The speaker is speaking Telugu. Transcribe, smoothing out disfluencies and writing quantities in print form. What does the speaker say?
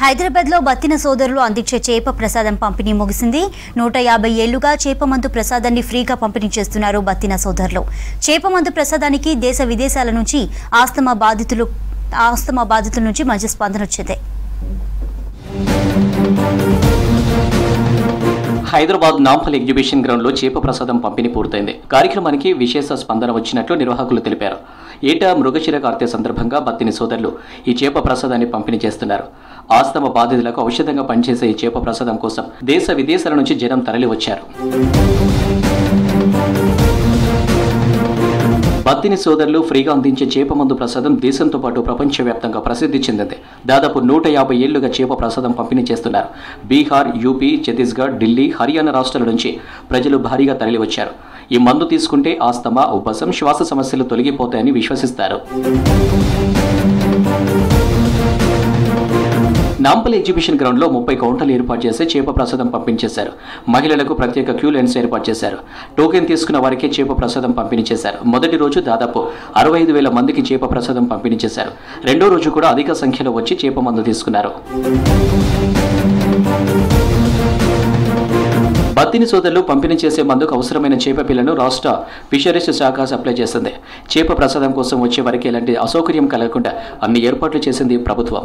హైదరాబాద్లో బత్తిన సోదరులు అందించే చేప ప్రసాదం పంపిణీ ముగిసింది. 150 ఏళ్లుగా చేపమందు ప్రసాదాన్ని ఫ్రీగా పంపిణీ చేస్తున్నారు బత్తిన సోదరులు. చేపమందు ప్రసాదానికి దేశ విదేశాల నుంచి ఆస్తమా బాధితుల నుంచి మంచి స్పందన వచ్చింది. హైదరాబాద్ నాంపల్లి ఎగ్జిబిషన్ గ్రౌండ్ లో చేప ప్రసాదం పంపిణీ పూర్తయింది. కార్యక్రమానికి విశేష స్పందన వచ్చినట్లు నిర్వాహకులు తెలిపారు. ఏటా మృగశిర కార్తె సందర్భంగా బత్తిని సోదరులు ఈ చేప ప్రసాదాన్ని పంపిణీ చేస్తున్నారు. ఆస్తమా బాధితులకు ఔషధంగా పనిచేసే ఈ చేప ప్రసాదం కోసం దేశ విదేశాల నుంచి జనం తరలి వచ్చారు. బత్తిని సోదరులు ఫ్రీగా అందించే చేపమందు ప్రసాదం దేశంతో పాటు ప్రపంచవ్యాప్తంగా ప్రసిద్ధి చెందింది. దాదాపు 150 ఏళ్లుగా చేప ప్రసాదం పంపిణీ చేస్తున్నారు. బీహార్, యూపీ, ఛత్తీస్గఢ్, ఢిల్లీ, హర్యానా రాష్ట్రాల నుంచి ప్రజలు భారీగా తరలి వచ్చారు. ఈ మందు తీసుకుంటే ఆస్తమా, ఉబ్బసం, శ్వాస సమస్యలు తొలగిపోతాయని విశ్వసిస్తారు. నాంపల్లి ఎగ్జిబిషన్ గ్రౌండ్ లో 30 కౌంటర్లు ఏర్పాటు చేసి చేప ప్రసాదం పంపించేశారు. మహిళలకు ప్రత్యేక క్యూ లైన్స్ ఏర్పాటు చేశారు. టోకెన్ తీసుకున్న వారికి చేప ప్రసాదం పంపిణీ చేశారు. మొదటి రోజు దాదాపు 65,000 మందికి చేప ప్రసాదం పంపిణీ చేశారు. రెండో రోజు కూడా అధిక సంఖ్యలో వచ్చి చేప మందు తీసుకున్నారు. బత్తిని సోదరులు పంపిణీ చేసే మందుకు అవసరమైన చేప పిల్లను రాష్ట్ర ఫిషరీస్ శాఖ సప్లై చేస్తుంది. చేప ప్రసాదం కోసం వచ్చే వారికి ఎలాంటి అసౌకర్యం కలగకుండా అన్ని ఏర్పాట్లు చేసింది ప్రభుత్వం.